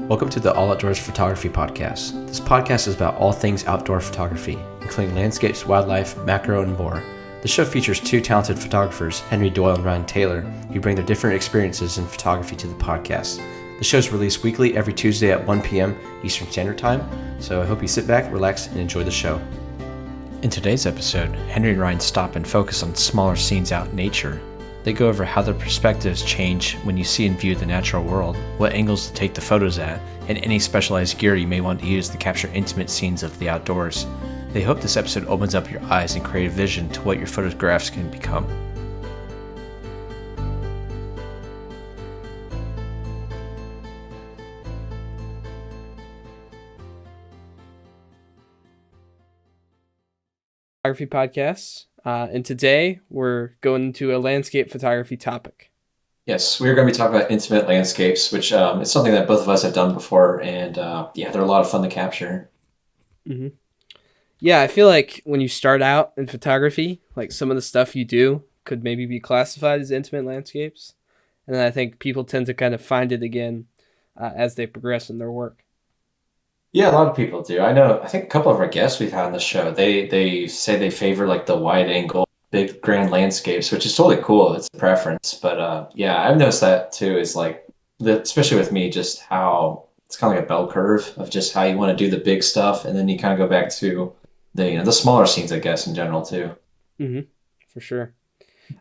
Welcome to the All Outdoors Photography Podcast. This podcast is about all things outdoor photography, including landscapes, wildlife, macro, and more. The show features two talented photographers, Henry Doyle and Ryan Taylor, who bring their different experiences in photography to the podcast. The show is released weekly every Tuesday at 1 p.m. Eastern Standard Time, so I hope you sit back, relax, and enjoy the show. In today's episode, Henry and Ryan stop and focus on smaller scenes out in nature. They go over how their perspectives change when you see and view the natural world, what angles to take the photos at, and any specialized gear you may want to use to capture intimate scenes of the outdoors. They hope this episode opens up your eyes and create a vision to what your photographs can become. Photography podcasts, and today we're going into a landscape photography topic. Yes, we're going to be talking about intimate landscapes, which is something that both of us have done before, and they're a lot of fun to capture. Mm-hmm. Yeah, I feel like when you start out in photography, like some of the stuff you do could maybe be classified as intimate landscapes, and then I think people tend to kind of find it again as they progress in their work. Yeah, a lot of people do. I think a couple of our guests we've had on the show, they say they favor like the wide angle, big grand landscapes, which is totally cool. It's a preference. But I've noticed that too, is like, especially with me, just how it's kind of like a bell curve of just how you want to do the big stuff. And then you kind of go back to the smaller scenes, I guess, in general too. Mm-hmm. For sure.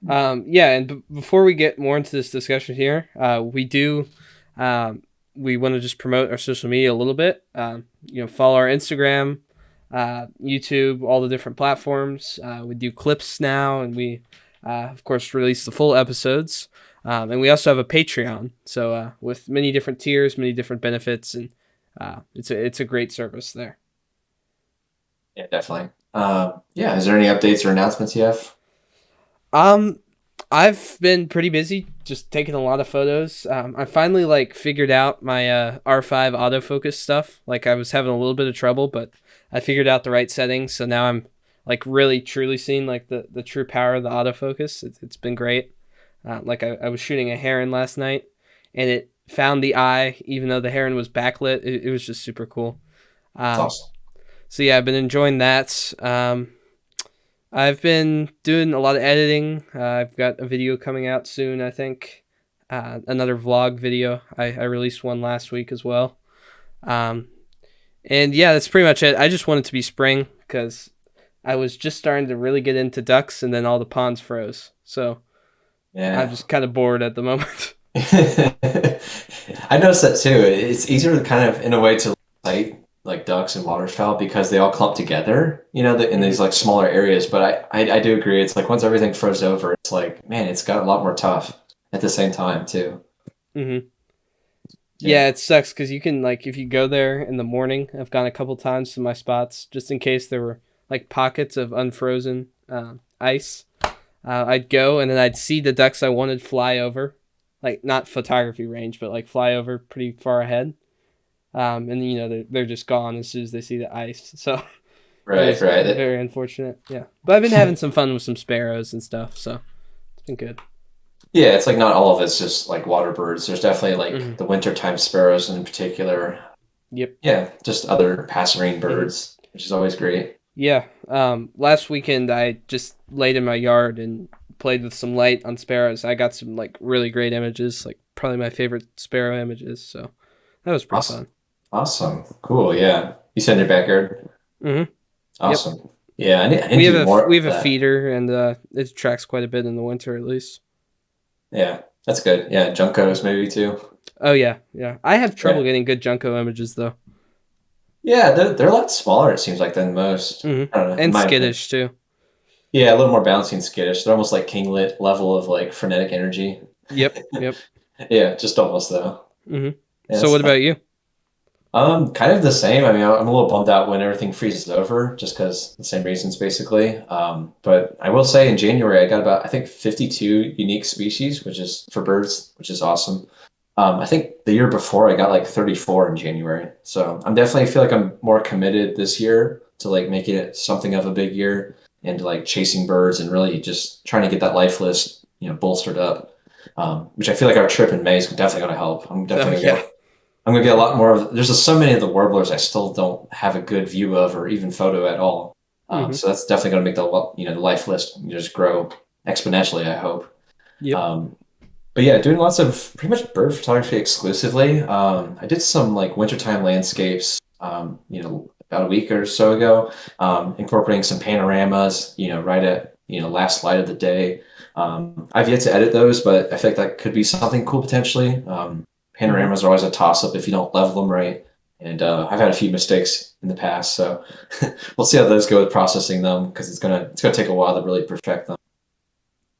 And before we get more into this discussion here, we want to just promote our social media a little bit. Follow our Instagram, YouTube, all the different platforms. We do clips now, and we, of course, release the full episodes. And we also have a Patreon, so with many different tiers, many different benefits, and it's a great service there. Yeah, definitely. Is there any updates or announcements you have? I've been pretty busy, just taking a lot of photos. I finally figured out my R5 autofocus stuff. I was having a little bit of trouble, but I figured out the right settings. So now I'm really truly seeing the true power of the autofocus. It's been great. I was shooting a heron last night, and it found the eye, even though the heron was backlit. It was just super cool. That's awesome. So yeah, I've been enjoying that. I've been doing a lot of editing. I've got a video coming out soon, I think. Another vlog video. I released one last week as well. And yeah, that's pretty much it. I just want it to be spring because I was just starting to really get into ducks, and then all the ponds froze. So yeah, I'm just kind of bored at the moment. I noticed that too. It's easier to kind of, in a way, to cite like ducks and waterfowl because they all clump together, in these smaller areas. But I do agree. It's like once everything froze over, it's like, man, it's got a lot more tough at the same time too. Mm-hmm. Yeah, it sucks because you can if you go there in the morning, I've gone a couple times to my spots just in case there were pockets of unfrozen ice. I'd go and then I'd see the ducks I wanted fly over, not photography range, but fly over pretty far ahead. And they're just gone as soon as they see the ice. So right. Very unfortunate. Yeah, but I've been having some fun with some sparrows and stuff, so it's been good. Yeah, it's not all of it's just water birds. There's definitely the wintertime sparrows in particular. Yep. Yeah, just other passerine birds, which is always great. Yeah. Last weekend I just laid in my yard and played with some light on sparrows. I got some really great images, probably my favorite sparrow images. So that was pretty fun. Awesome. Cool. Yeah. You said in your backyard? Mm-hmm. Awesome. Yep. Yeah. I need to do more. We have a feeder, and it tracks quite a bit in the winter, at least. Yeah. That's good. Yeah. Juncos maybe too. Oh, yeah. Yeah. I have trouble getting good Junco images, though. Yeah. They're a lot smaller, it seems like, than most. Mm-hmm. I don't know. And skittish, too. Yeah. A little more bouncy and skittish. They're almost like kinglet level of frenetic energy. Yep. Yeah. Just almost, though. Mm-hmm. Yeah, so what about you? Kind of the same. I mean, I'm a little bummed out when everything freezes over, just because the same reasons, basically. But I will say in January, I got about, I think, 52 unique species, which is for birds, which is awesome. I think the year before I got 34 in January. So I'm definitely feel like I'm more committed this year to making it something of a big year and chasing birds and really just trying to get that life list, bolstered up. Which I feel like our trip in May is definitely going to help. I'm I'm gonna get a lot more of. There's just so many of the warblers I still don't have a good view of or even photo at all. Mm-hmm. So that's definitely gonna make the life list just grow exponentially, I hope. Yep. But yeah, doing lots of pretty much bird photography exclusively. I did some like wintertime landscapes, about a week or so ago, incorporating some panoramas, right at, last light of the day. I've yet to edit those, but I think that could be something cool potentially. Mm-hmm. Panoramas are always a toss up if you don't level them right. And I've had a few mistakes in the past, so we'll see how those go with processing them because it's gonna take a while to really perfect them.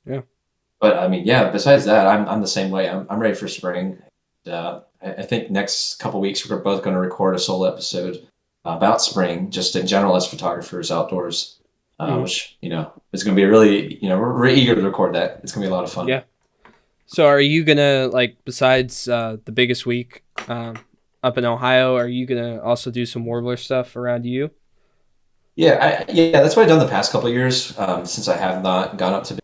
Yeah. But I mean, yeah. Besides that, I'm the same way. I'm ready for spring. I think next couple weeks we're both going to record a solo episode about spring, just in general as photographers outdoors, Mm-hmm. which is going to be really we're eager to record that. It's going to be a lot of fun. Yeah. So are you gonna, like, besides the biggest week up in Ohio, are you gonna also do some warbler stuff around you? Yeah. That's what I've done the past couple of years. Since I have not gone up to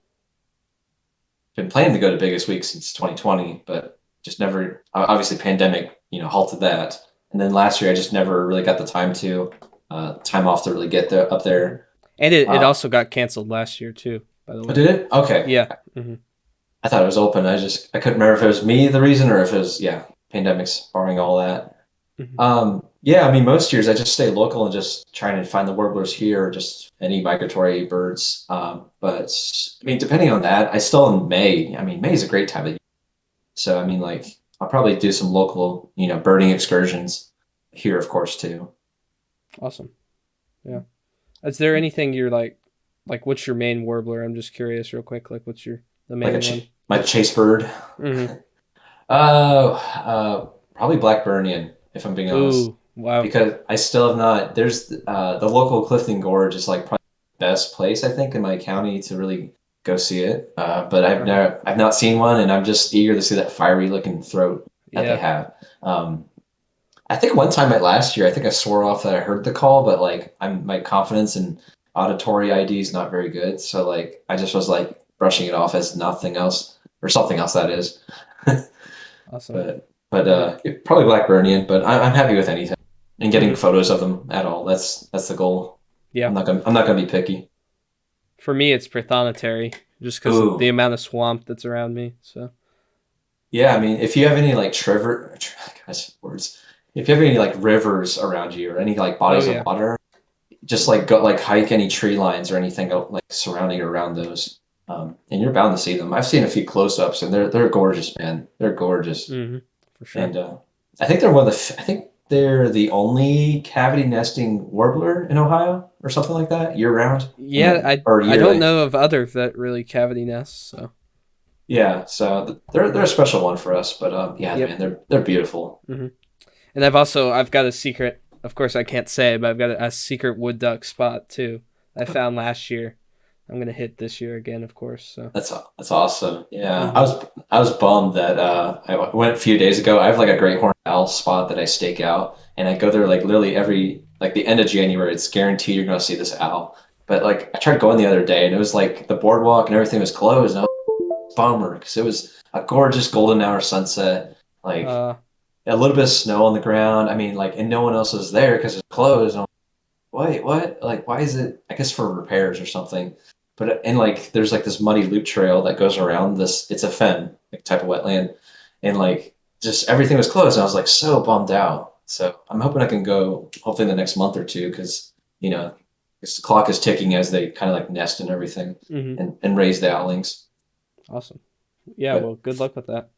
been planning to go to biggest week since 2020, but just never. Obviously, pandemic halted that, and then last year I just never really got the time off to really get there up Mm-hmm. there. And it Uh, also got canceled last year too, by the oh, way. did it? Okay. Yeah. Mm-hmm. I thought it was open. I couldn't remember if it was me the reason or if it was pandemics barring all that. Mm-hmm. Yeah, I mean most years I just stay local and just trying to find the warblers here or just any migratory birds. But I mean depending on that, I still in May. I mean May is a great time of year. So I mean like I'll probably do some local birding excursions here of course too. Awesome. Yeah. Is there anything you're like what's your main warbler? I'm just curious, real quick. Like, what's the Like main one? my chase bird. Mm-hmm. Probably Blackburnian if I'm being honest. Ooh, wow. Because I still have not. There's the local Clifton Gorge is like probably the best place I think in my county to really go see it. But Uh-huh. I've not seen one, and I'm just eager to see that fiery looking throat that they Yeah. have. I think one time last year, I think I swore off that I heard the call, but like my confidence and auditory ID is not very good, so like I just was like brushing it off as nothing else or something else that is. Awesome. But probably Blackburnian. But I'm happy with anything and getting Mm-hmm. photos of them at all. That's the goal. Yeah. I'm not gonna be picky. For me, it's Prothonotary, just because of the Ooh, amount of swamp that's around me. So. yeah. I mean, if you have any like gosh, words. If you have any like rivers around you or any like Oh bodies of yeah. water, just like go like hike any tree lines or anything like surrounding around those. And you're bound to see them. I've seen a few close-ups, and they're gorgeous, man. They're gorgeous. Mm-hmm. For sure. And I think they're I think they're the only cavity nesting warbler in Ohio or something like that, year round. And Yeah, then or I don't yearly. know of others that really cavity nests. So. Yeah, so they're a special one for us. But yeah, Yep. man, they're beautiful. Mm-hmm. And I've got a secret. Of course, I can't say, but I've got a secret wood duck spot too. I found last year. I'm gonna hit this year again, of course. So. That's awesome. Yeah, Mm-hmm. I was bummed that I went a few days ago. I have like a great horned owl spot that I stake out, and I go there like literally every like the end of January. It's guaranteed you're gonna see this owl. But like I tried going the other day, and it was like the boardwalk and everything was closed. And I was a bummer because it was a gorgeous golden hour sunset, like Uh. a little bit of snow on the ground. I mean, like, and no one else was there because it's closed. And I'm like, wait, what? Like, why is it? I guess for repairs or something. But and like, there's like this muddy loop trail that goes around this. It's a fen like type of wetland, and like just everything was closed. And I was like so bummed out. So I'm hoping I can go hopefully in the next month or two because the clock is ticking as they kind of like nest and everything Mm-hmm. and raise the owlings. Awesome. Yeah. But Well, good luck with that.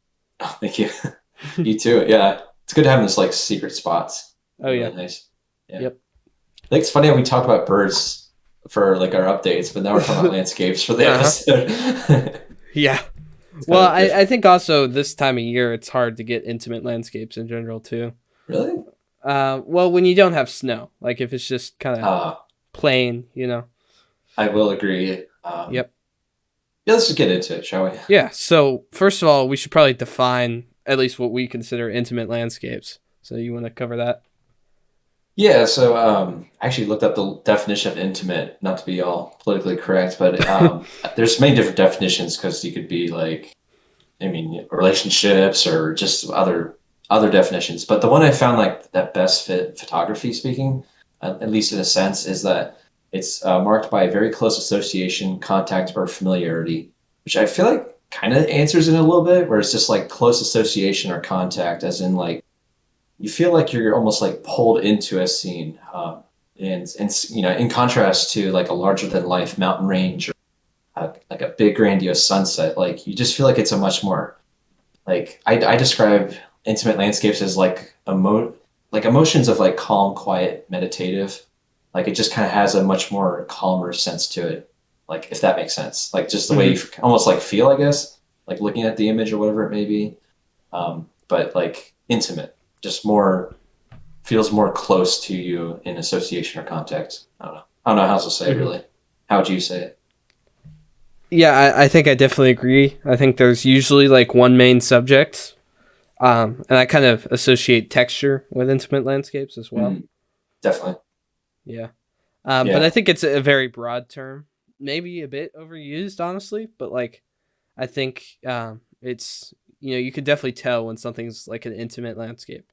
thank you. You too. Yeah, it's good having this like secret spots. Oh Really yeah. nice. Yeah. Yep. I think it's funny how we talk about birds for like our updates, but now we're talking about landscapes for the Uh-huh. episode. Yeah. It's kind Well, of I think also this time of year it's hard to get intimate landscapes in general too. really. Well, when you don't have snow, like if it's just kind of Uh, plain. I will agree. Yep. Yeah, let's just get into it, shall we? Yeah. So first of all, we should probably define at least what we consider intimate landscapes. So you want to cover that? Yeah, so I actually looked up the definition of intimate, not to be all politically correct, but there's many different definitions because you could be like, I mean, relationships or just other other definitions, but the one I found like that best fit photography speaking, at least in a sense, is that it's marked by very close association, contact, or familiarity, which I feel like kind of answers it a little bit, where it's just like close association or contact, as in like you feel like you're almost like pulled into a scene, and in contrast to like a larger than life mountain range or like a big grandiose sunset, like you just feel like it's a much more like I describe intimate landscapes as like emotions of like calm, quiet, meditative. Like it just kind of has a much more calmer sense to it. Like if that makes sense. Like just the way you Hmm. almost like feel, I guess, like looking at the image or whatever it may be. But like intimate, just more feels more close to you in association or context. I don't know. I don't know how else to say it Hmm. really. How would you say it? Yeah, I think I definitely agree. I think there's usually like one main subject, and I kind of associate texture with intimate landscapes as well. Mm, definitely. Yeah. But I Yeah. think it's a very broad term, maybe a bit overused, honestly. But like, I think it's you could definitely tell when something's like an intimate landscape.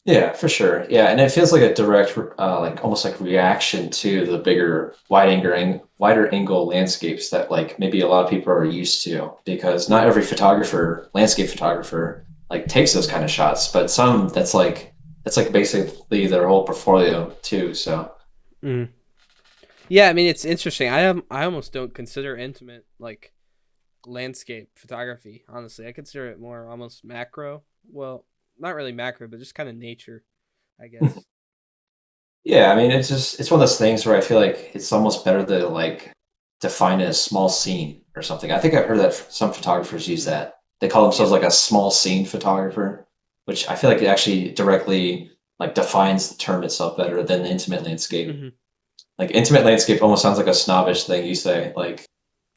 Yeah, for sure. Yeah, and it feels like a direct, like almost like reaction to the bigger, wider angle landscapes that like maybe a lot of people are used to, because not Mm. every photographer, landscape photographer, like takes those kind of shots, but some that's like basically their whole portfolio too. So Mm. Yeah, I mean it's interesting. I almost don't consider intimate like landscape photography. Honestly, I consider it more almost macro. Well, not really macro, but just kind of nature, I guess. yeah, I mean it's one of those things where I feel like it's almost better to like define it as small scene or something. I think I've heard that some photographers use Mm. that. They call themselves Yep. like a small scene photographer, which I feel like it actually directly like defines the term itself better than the intimate landscape. Hmm. Like intimate landscape almost sounds like a snobbish thing you say, like,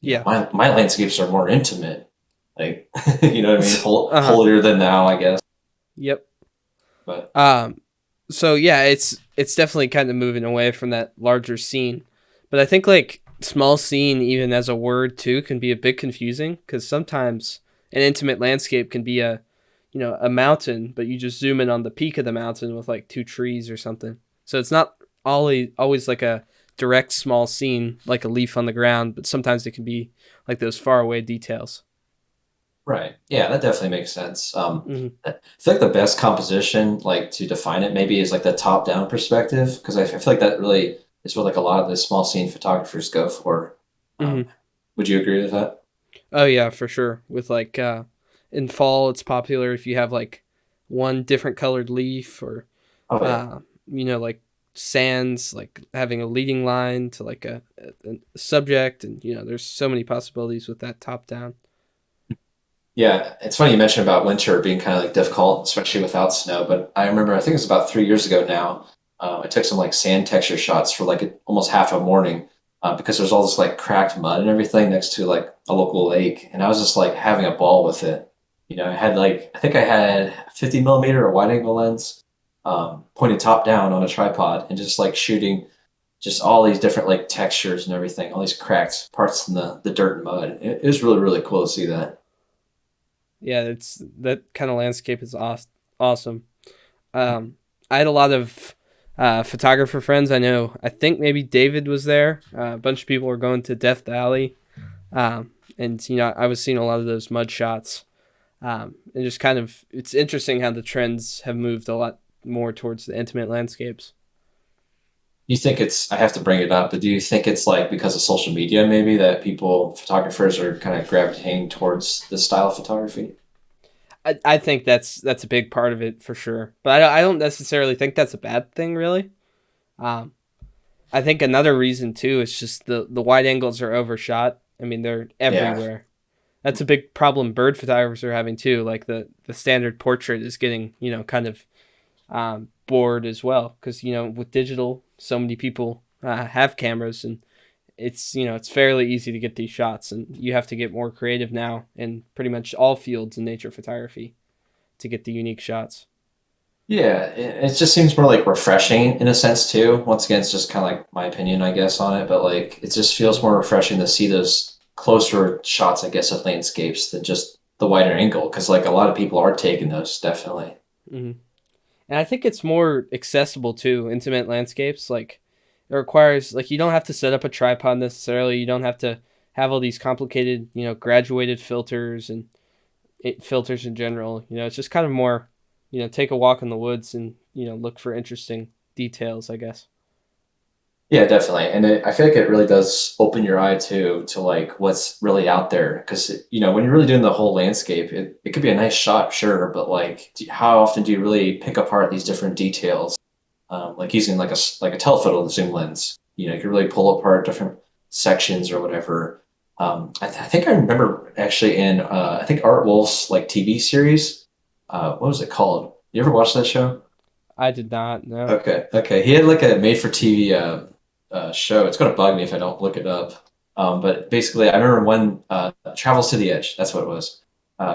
Yeah. my landscapes are more intimate. Like, you know what I mean? Uh huh. Holier than thou, I guess. Yep. But Um, so yeah, it's definitely kind of moving away from that larger scene, but I think like small scene even as a word too can be a bit confusing because sometimes an intimate landscape can be a mountain, but you just zoom in on the peak of the mountain with like two trees or something. So it's not always like a direct small scene like a leaf on the ground, but sometimes it can be like those far away details. right. Yeah, that definitely makes sense. Hmm. I feel like the best composition, like to define it, maybe is like the top-down perspective, because I feel like that really is what like a lot of the small scene photographers go for. Um, Hmm. would you agree with that? Oh yeah, for sure. With like in fall it's popular if you have like one different colored leaf or Oh yeah. like sands like having a leading line to like a subject and there's so many possibilities with that top down. Yeah, it's funny you mentioned about winter being kind of like difficult, especially without snow. But I remember, I think it was about 3 years ago now. I took some like sand texture shots for like almost half a morning because there's all this like cracked mud and everything next to like a local lake, and I was just like having a ball with it. I had like I think I had 50 millimeter or wide angle lens pointed top down on a tripod and just like shooting just all these different like textures and everything, all these cracked parts in the dirt and mud. It was really really cool to see that. Yeah, it's that kind of landscape is awesome. um I had a lot of photographer friends. I think maybe David was there. A bunch of people were going to Death Valley. And I was seeing a lot of those mud shots. And just kind of, it's interesting how the trends have moved a lot more towards the intimate landscapes. You think I have to bring it up, but do you think it's like because of social media maybe that photographers are kind of gravitating towards this style of photography? I think that's a big part of it for sure, but I don't necessarily think that's a bad thing, really. Um, I think another reason too is just the wide angles are overshot. I mean, they're Yeah. everywhere. That's a big problem bird photographers are having too. Like the standard portrait is getting kind of bored as well because with digital, so many people have cameras and it's fairly easy to get these shots, and you have to get more creative now in pretty much all fields in nature photography to get the unique shots. Yeah, it just seems more like refreshing in a sense too. Once again, it's just kind of like my opinion, I guess, on it, but like it just feels more refreshing to see those closer shots, I guess, of landscapes than just the wider angle, because like a lot of people are taking those, definitely. Hmm. And I think it's more accessible to intimate landscapes. Like it requires like you don't have to set up a tripod necessarily. You don't have to have all these complicated, graduated filters and filters in general. It's just kind of more, take a walk in the woods and look for interesting details, I guess. Yeah, definitely. And I feel like it really does open your eye to like what's really out there. Because, when you're really doing the whole landscape, it could be a nice shot, sure, but like, how often do you really pick apart these different details? Like using like a telephoto zoom lens, you can really pull apart different sections or whatever. I think I remember actually in I think Art Wolf's like TV series. What was it called? You ever watch that show? I did not know. Okay. He had like a made for TV show. It's gonna bug me if I don't look it up. But basically, I remember one Travels to the Edge. That's what it was.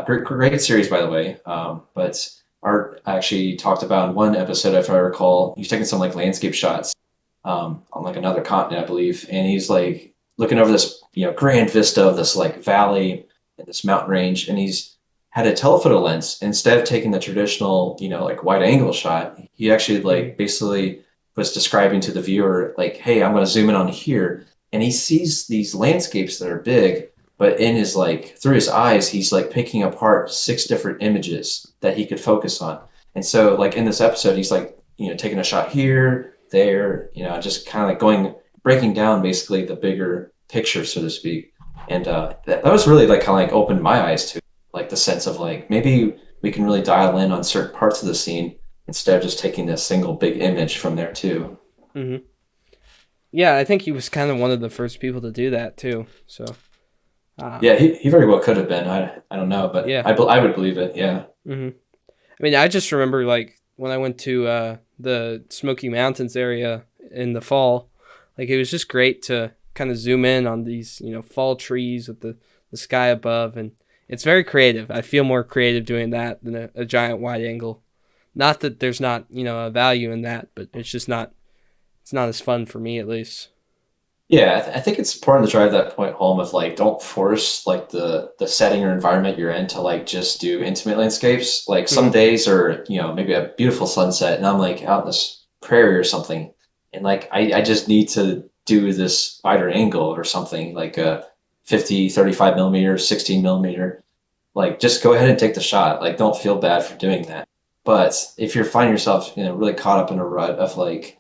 Great series, by the way. But Art actually talked about in one episode, if I recall, he's taking some like landscape shots on like another continent, I believe, and he's like looking over this grand vista of this like valley and this mountain range, and he's had a telephoto lens. Instead of taking the traditional like wide angle shot, he actually like basically was describing to the viewer like, hey, I'm going to zoom in on here, and he sees these landscapes that are big, but in his like through his eyes he's like picking apart 6 different images that he could focus on. And so like in this episode he's like taking a shot here, there, just kind of like breaking down basically the bigger picture, so to speak. And that was really like kind of like opened my eyes to like the sense of like maybe we can really dial in on certain parts of the scene instead of just taking a single big image from there too. Hmm. Yeah, I think he was kind of one of the first people to do that too. So, Yeah, he very well could have been. I don't know, but yeah. I would believe it. Yeah. Hmm. I mean, I just remember like when I went to the Smoky Mountains area in the fall, like it was just great to kind of zoom in on these, fall trees with the sky above. And it's very creative. I feel more creative doing that than a giant wide angle. Not that there's not, a value in that, but it's not as fun for me at least. Yeah, I think it's important to drive that point home of like don't force like the setting or environment you're in to like just do intimate landscapes. Like some Hmm. days are, maybe a beautiful sunset and I'm like out in this prairie or something. And like I just need to do this wider angle or something like a 50, 35 millimeter, 16 millimeter. Like just go ahead and take the shot. Like don't feel bad for doing that. But if you're finding yourself, really caught up in a rut of like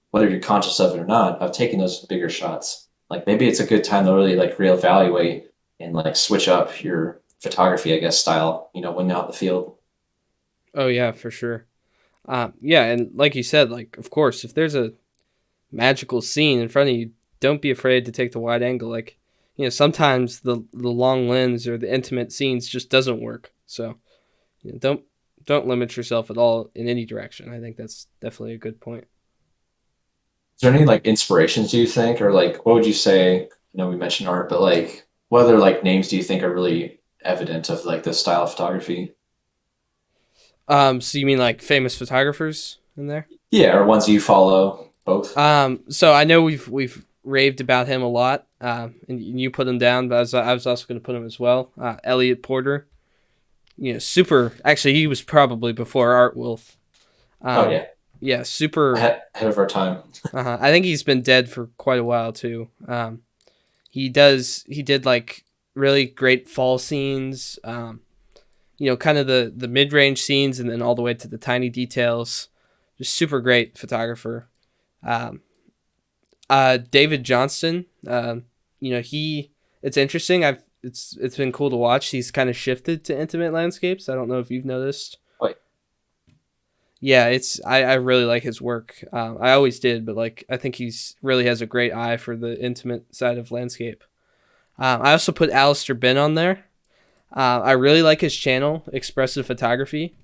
whether you're conscious of it or not, of taking those bigger shots. Like maybe it's a good time to really like reevaluate and like switch up your photography, I guess, style, when out in the field. Oh yeah, for sure. Yeah, and like you said, like of course, if there's a magical scene in front of you, don't be afraid to take the wide angle. Like, sometimes the long lens or the intimate scenes just doesn't work. So, don't limit yourself at all in any direction. I think that's definitely a good point. Is there any like inspirations do you think, or like what would you say? We mentioned art, but like what other like names do you think are really evident of like this style of photography? So you mean like famous photographers in there? Yeah, or ones you follow, both. So I know we've raved about him a lot. And you put him down, but I was also going to put him as well. Elliot Porter, super. Actually, he was probably before Art Wolf. Oh Um, yeah, yeah, super. ahead of our time. I think he's been dead for quite a while too. He did like really great fall scenes. Kind of the mid range scenes, and then all the way to the tiny details. Just super great photographer. Um, David Johnston. He. It's interesting. It's been cool to watch. He's kind of shifted to intimate landscapes. I don't know if you've noticed. Wait, Yeah, I really like his work. I always did, but like I think he's really has a great eye for the intimate side of landscape. I also put Alistair Bin on there. I really like his channel, Expressive Photography,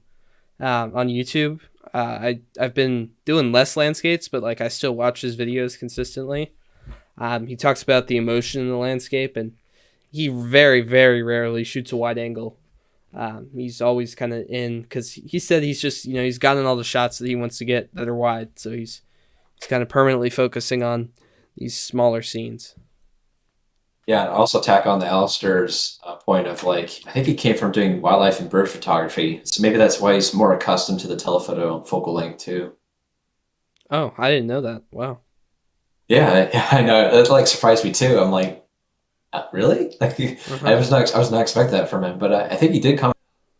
on YouTube. I've been doing less landscapes, but like I still watch his videos consistently. He talks about the emotion in the landscape, and he very very rarely shoots a wide angle. He's always kind of in because he said he's just he's gotten all the shots that he wants to get that are wide, so he's kind of permanently focusing on these smaller scenes. Yeah, and also tack on the Alistair's point of like, I think he came from doing wildlife and bird photography, so maybe that's why he's more accustomed to the telephoto focal length too. Oh, I didn't know that. Wow. Yeah, yeah, I know. That like surprised me too. I'm like, really? Like, Uh-huh. I was not expecting that from him, but I think he did come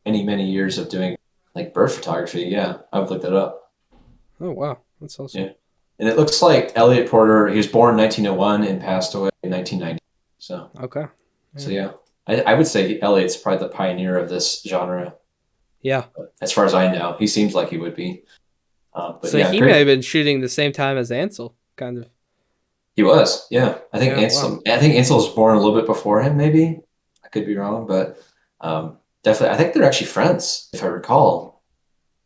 many years of doing like bird photography. Yeah, I would look that up. Oh, wow. That's awesome. Yeah, and it looks like Elliot Porter. He was born in 1901 and passed away in 1990. So, Okay. so Yeah. yeah, I would say Elliot's probably the pioneer of this genre. Yeah. As far as I know, he seems like he would be. But So yeah, he may great. have been shooting the same time as Ansel, kind of. He was. Yeah, Yeah. Wow. I think Ansel was born a little bit before him. Maybe I could be wrong, but definitely, I think they're actually friends, if I recall.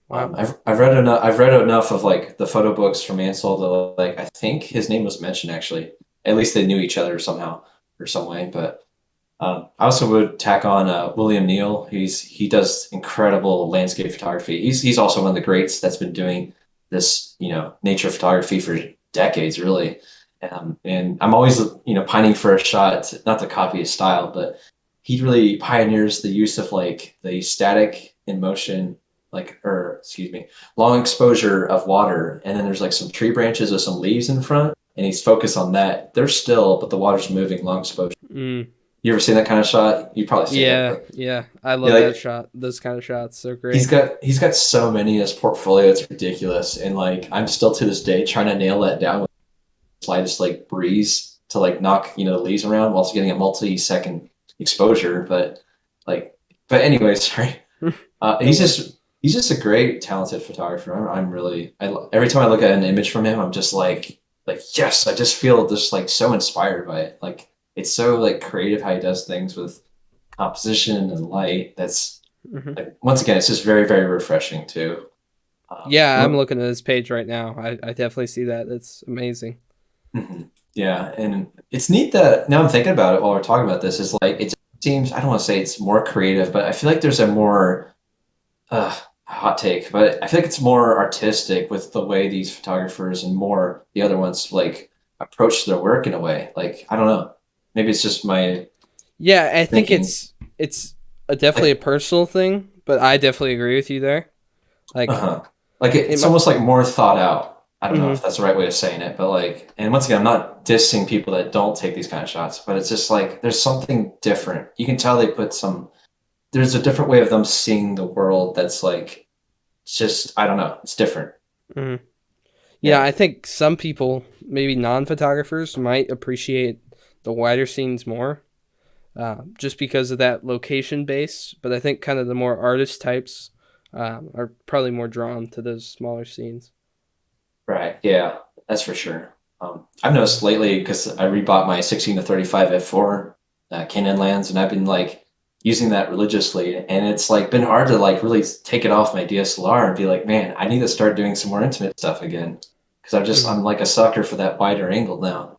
Wow. I've read enough of like the photo books from Ansel that like I think his name was mentioned actually. At least they knew each other somehow or some way. But I also would tack on William Neal. He does incredible landscape photography. He's also one of the greats that's been doing this, you know, nature photography for decades, really. And I'm always, you know, pining for a shot, not to copy his style, but he really pioneers the use of like the static in motion, like, or excuse me, long exposure of water. And then there's like some tree branches with some leaves in front, and he's focused on that. They're still, but the water's moving, long exposure. Mm. You ever seen that kind of shot? You've probably seen it, Yeah. but Yeah. I yeah, love that like shot. Those kind of shots. They're great. he's got so many in his portfolio, it's ridiculous. And like I'm still to this day trying to nail that down with the slightest like breeze to like knock, you know, the leaves around whilst getting a multi-second exposure. But anyway, sorry. No worries. He's just a great talented photographer. I'm really every time I look at an image from him, I'm just like yes, I just feel just like so inspired by it. Like it's so like creative how he does things with composition and light. That's Hmm. like once again, it's just very refreshing too. Yeah, I'm Um, looking at this page right now. I definitely see that. It's amazing. mhm. Yeah, and it's neat that now I'm thinking about it while we're talking about this. Is like it seems I don't want to say it's more creative, but I feel like there's a more hot take, but I feel like it's more artistic with the way these photographers and more the other ones like approach their work in a way. Like I don't know, maybe it's just my Yeah, I think thinking. it's definitely a Like personal thing, but I definitely agree with you there. Like uh-huh. Like it it's might. almost like more thought out. I don't know Hmm. if that's the right way of saying it, but like, and once again, I'm not dissing people that don't take these kind of shots, but it's just like there's something different. You can tell they put some. There's a different way of them seeing the world. That's like, it's just I don't know. It's different. Hmm. Yeah, Yeah. I think some people, maybe non-photographers, might appreciate the wider scenes more, just because of that location base. But I think kind of the more artist types are probably more drawn to those smaller scenes. Right. Yeah. That's for sure. I've noticed lately because I rebought my 16 to 35 f4 Canon lens, and I've been like using that religiously, and it's like been hard to like really take it off my DSLR and be like, man, I need to start doing some more intimate stuff again because Hmm. I'm like a sucker for that wider angle now.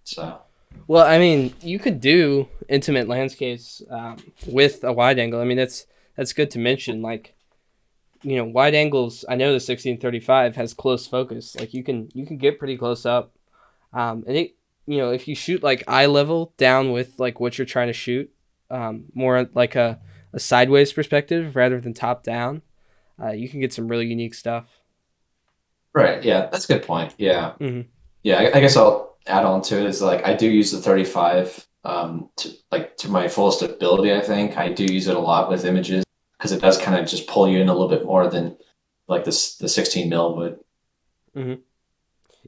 So Well, I mean, you could do intimate landscapes with a wide angle. I mean, that's good to mention. Like, wide angles. I know the 1635 has close focus. Like, you can get pretty close up, and if you shoot like eye level down with like what you're trying to shoot, more like a sideways perspective rather than top down, you can get some really unique stuff. right, yeah, that's a good point. Yeah, Hmm. yeah. I guess I'll add on to it is like I do use the 35 to like to my fullest ability. I think I do use it a lot with images because it does kind of just pull you in a little bit more than like this the 16 mil would. Hmm.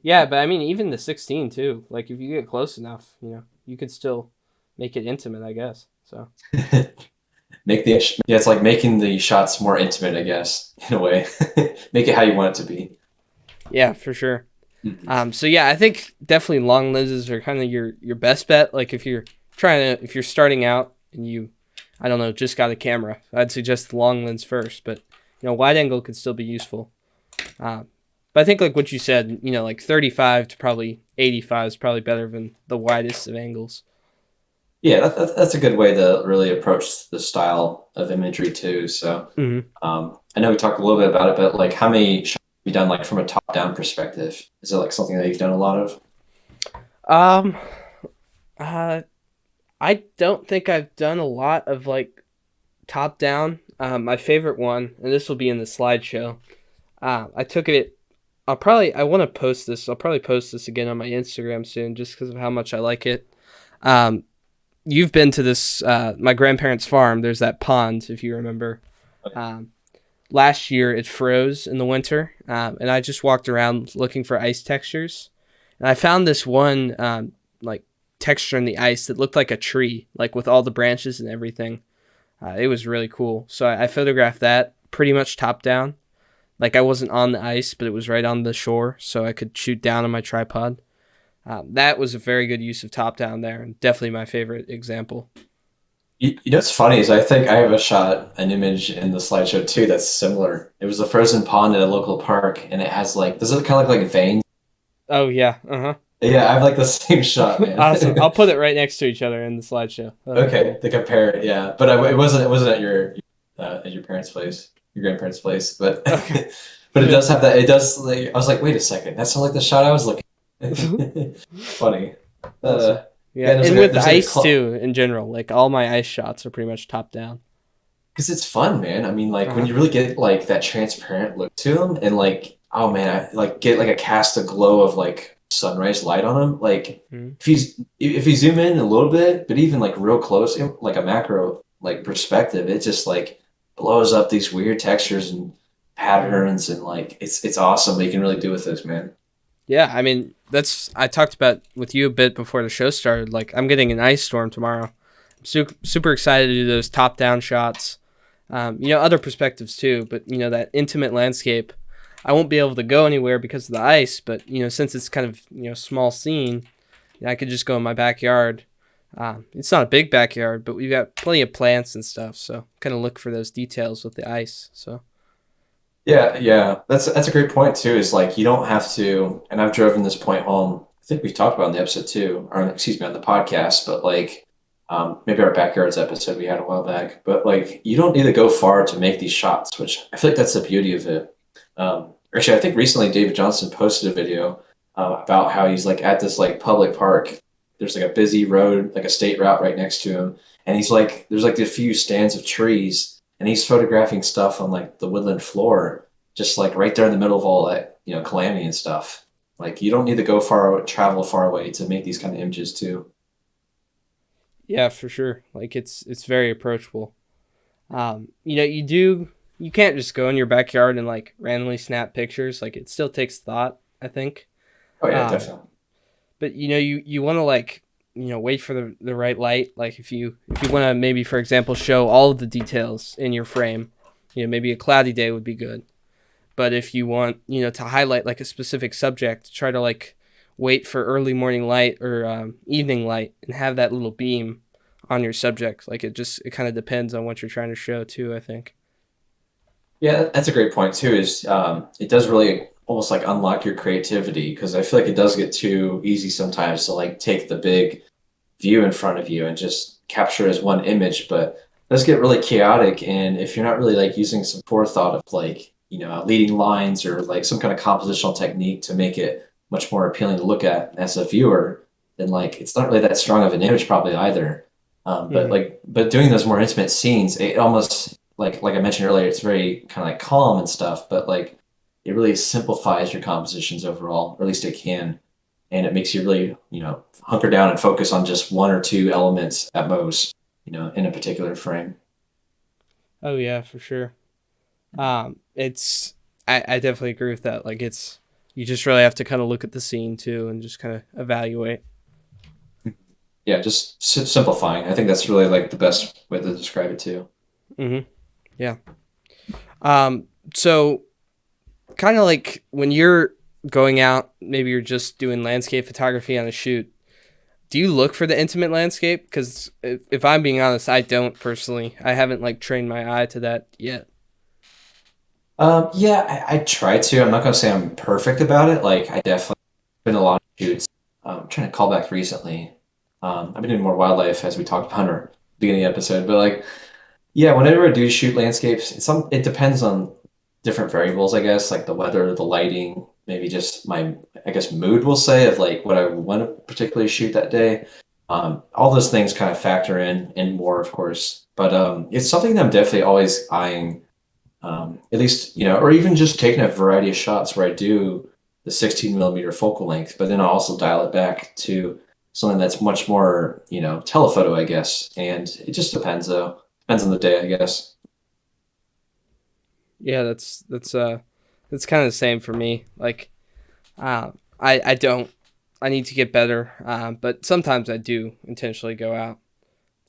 Yeah, but I mean, even the 16 too. Like, if you get close enough, you could still make it intimate, I guess. So Make the yeah, it's like making the shots more intimate, I guess, in a way. Make it how you want it to be. yeah, for sure. Mhm. So yeah, I think definitely long lenses are kind of your best bet. Like, if you're starting out and I don't know, just got a camera, I'd suggest the long lens first. But wide angle could still be useful. Um, but I think like what you said, like 35 to probably 85 is probably better than the widest of angles. Yeah, that's a good way to really approach the style of imagery too. So, Hmm. I know we talked a little bit about it, but like, how many shots have you done like from a top-down perspective? Is it like something that you've done a lot of? Um, I don't think I've done a lot of like top down. My favorite one, and this will be in the slideshow. I took it. I want to post this. I'll probably post this again on my Instagram soon, just because of how much I like it. Um, you've been to this my grandparents' farm. There's that pond, if you remember. Um, Last year it froze in the winter, and I just walked around looking for ice textures, and I found this one like texture in the ice that looked like a tree, like with all the branches and everything. It was really cool. So I photographed that pretty much top down. Like I wasn't on the ice, but it was right on the shore, so I could shoot down on my tripod. That was a very good use of top down there, and definitely my favorite example. You know what's funny is I think I have a shot, an image in the slideshow too that's similar. It was a frozen pond at a local park, and it has like, does it kind of look like veins? Oh yeah, uh huh. Yeah, I have like the same shot, man. Awesome. I'll put it right next to each other in the slideshow. That'll be Okay, cool. to compare it, yeah. But it wasn't at your parents' place, your grandparents' place, but Okay, but it good. does have that. It does. Like, I was like, wait a second, that's not like the shot I was looking. Funny. Awesome. Yeah, Yeah, and with ice too in general. Like all my ice shots are pretty much top down. because it's fun, man. I mean, like when Uh-huh. you really get like that transparent look to them, and like, oh man, I like get like a cast of glow of like sunrise light on them. Like Mhm. if you zoom in a little bit, but even like real close, like a macro like perspective, it just like blows up these weird textures and Mhm. patterns, and like it's awesome what you can really do with this, man. Yeah, I mean, that's I talked about with you a bit before the show started. Like I'm getting an ice storm tomorrow. I'm super excited to do those top down shots. Other perspectives too, but that intimate landscape. I won't be able to go anywhere because of the ice, but since it's kind of small scene, I could just go in my backyard. It's not a big backyard, but we've got plenty of plants and stuff, so kind of look for those details with the ice. So Yeah, yeah. That's a great point too, is like you don't have to, and I've driven this point home. I think we've talked about in the episode too, or excuse me, on the podcast, but like maybe our backyards episode we had a while back. But like you don't need to go far to make these shots, which I feel like that's the beauty of it. Actually, I think recently David Johnson posted a video about how he's like at this like public park. There's like a busy road, like a state route right next to him, and he's like, there's like a few stands of trees, and he's photographing stuff on like the woodland floor, just like right there in the middle of all that, calamity and stuff. Like you don't need to go far, travel far away to make these kind of images too. yeah, for sure. Like it's very approachable. You can't just go in your backyard and like randomly snap pictures. Like it still takes thought, I think. Oh yeah, Um, definitely. but you want to like wait for the right light. Like if you want to maybe for example show all of the details in your frame, maybe a cloudy day would be good. But if you want to highlight like a specific subject, try to like wait for early morning light or evening light and have that little beam on your subject. Like it kind of depends on what you're trying to show too, I think. Yeah, that's a great point too. Is it does really almost like unlock your creativity, because I feel like it does get too easy sometimes to like take the big view in front of you and just capture it as one image, but it does get really chaotic. And if you're not really like using some forethought of like, leading lines or like some kind of compositional technique to make it much more appealing to look at as a viewer, then like it's not really that strong of an image probably either. But Hmm. but doing those more intimate scenes, it almost like I mentioned earlier, it's very kind of like calm and stuff, but like it really simplifies your compositions overall, or at least it can, and it makes you really, hunker down and focus on just one or two elements at most, in a particular frame. Oh yeah, for sure. It's I definitely agree with that. Like it's you just really have to kind of look at the scene too and just kind of evaluate. Yeah, just simplifying. I think that's really like the best way to describe it too. Hmm. Yeah. So kind of like when you're going out, maybe you're just doing landscape photography on a shoot. Do you look for the intimate landscape? Because if I'm being honest, I don't personally. I haven't like trained my eye to that yet. Yeah, I try to. I'm not gonna say I'm perfect about it. Like I definitely been a lot of shoots. I'm trying to call back recently. I've been doing more wildlife as we talked about in our beginning episode, but like yeah, whenever I do shoot landscapes, it depends on different variables, I guess, like the weather, the lighting, maybe just my, I guess, mood, we'll say, of like what I want to particularly shoot that day. All those things kind of factor in and more, of course. But it's something that I'm definitely always eyeing, at least, or even just taking a variety of shots where I do the 16 millimeter focal length, but then I also dial it back to something that's much more, telephoto, I guess. And it just depends, though. Depends on the day, I guess. Yeah, that's kind of the same for me. Like, I don't. I need to get better. But sometimes I do intentionally go out.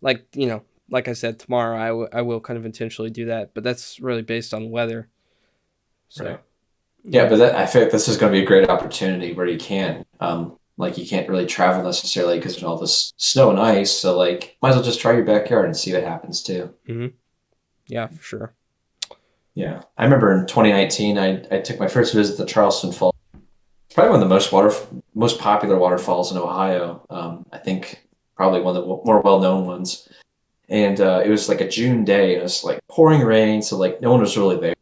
Like, like I said, tomorrow I will kind of intentionally do that. But that's really based on weather. So, Right. Yeah, but I feel like this is going to be a great opportunity where you can, like you can't really travel necessarily because there's all this snow and ice. So like, might as well just try your backyard and see what happens too. hmm yeah, for sure. Yeah, I remember in 2019, I took my first visit to Charleston Falls. It's probably one of the most popular waterfalls in Ohio. I think probably one of the more well-known ones. And it was like a June day. And it was like pouring rain, so like no one was really there.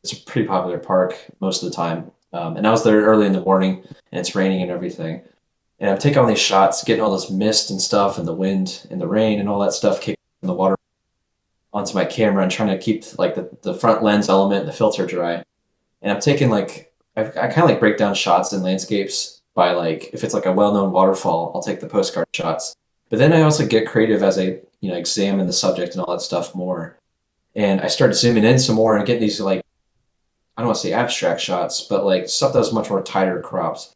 It's a pretty popular park most of the time. And I was there early in the morning, and it's raining and everything. And I'm taking all these shots, getting all this mist and stuff, and the wind and the rain and all that stuff kicking in the water onto my camera and trying to keep like the front lens element and the filter dry. And I'm taking like I kind of like break down shots and landscapes by like if it's like a well-known waterfall, I'll take the postcard shots. But then I also get creative as I examine the subject and all that stuff more. And I started zooming in some more and getting these like I don't want to say abstract shots, but like stuff that was much more tighter cropped.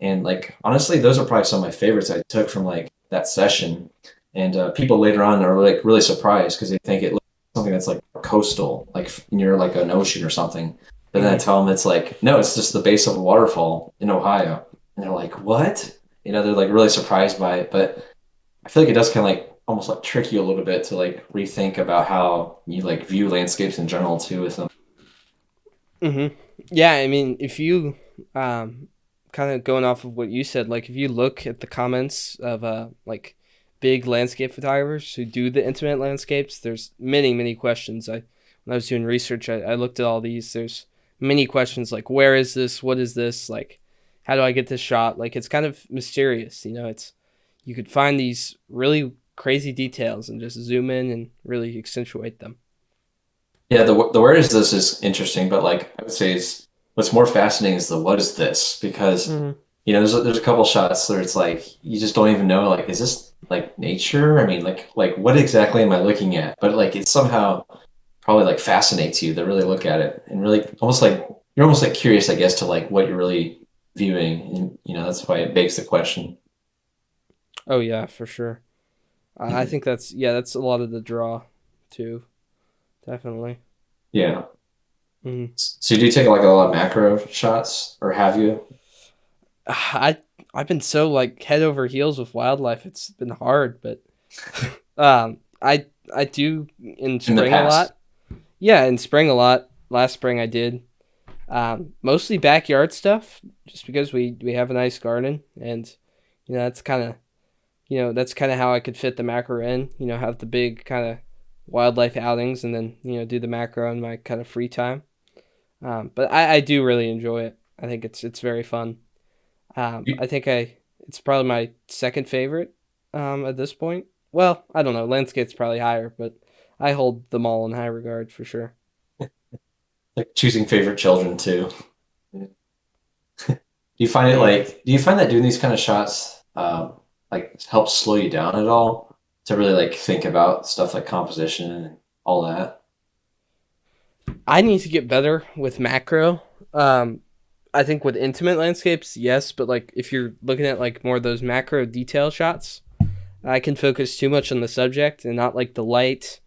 And like honestly, those are probably some of my favorites I took from like that session. And people later on are like really surprised because they think it looks like something that's like coastal, like near like an ocean or something. But then I tell them it's like, no, it's just the base of a waterfall in Ohio. And they're like, what? They're like really surprised by it. But I feel like it does kind of like almost like trick you a little bit to like rethink about how you like view landscapes in general too with them. hmm Yeah, I mean, if you kind of going off of what you said, like if you look at the comments of like big landscape photographers who do the intimate landscapes, there's many questions. When I was doing research, I looked at all these. There's many questions like where is this? What is this? Like how do I get this shot? Like it's kind of mysterious, it's you could find these really crazy details and just zoom in and really accentuate them. Yeah, the word is this is interesting, but like I would say is what's more fascinating is the what is this? Because hmm there's a couple shots where it's like you just don't even know like is this like nature? I mean like what exactly am I looking at? But like it somehow probably like fascinates you to really look at it and really almost like you're almost like curious, I guess, to like what you're really viewing, and that's why it begs the question. Oh yeah, for sure. I think that's a lot of the draw too. Definitely. Yeah. hmm So do you take like a lot of macro shots, or have you I I've been so like head over heels with wildlife. It's been hard, but I do in in the spring a past? lot. Yeah, in spring a lot. Last spring I did. Mostly backyard stuff, just because we have a nice garden, and that's kind of how I could fit the macro in. Have the big kind of wildlife outings, and then do the macro in my kind of free time. But I do really enjoy it. I think it's very fun. I think it's probably my second favorite at this point. Well, I don't know. Landscape's probably higher, but I hold them all in high regard for sure. Like choosing favorite children too. Mm. Do you find that doing these kind of shots like helps slow you down at all to really like think about stuff like composition and all that? I need to get better with macro. I think with intimate landscapes, yes, but like if you're looking at like more of those macro detail shots, I can focus too much on the subject and not like the light,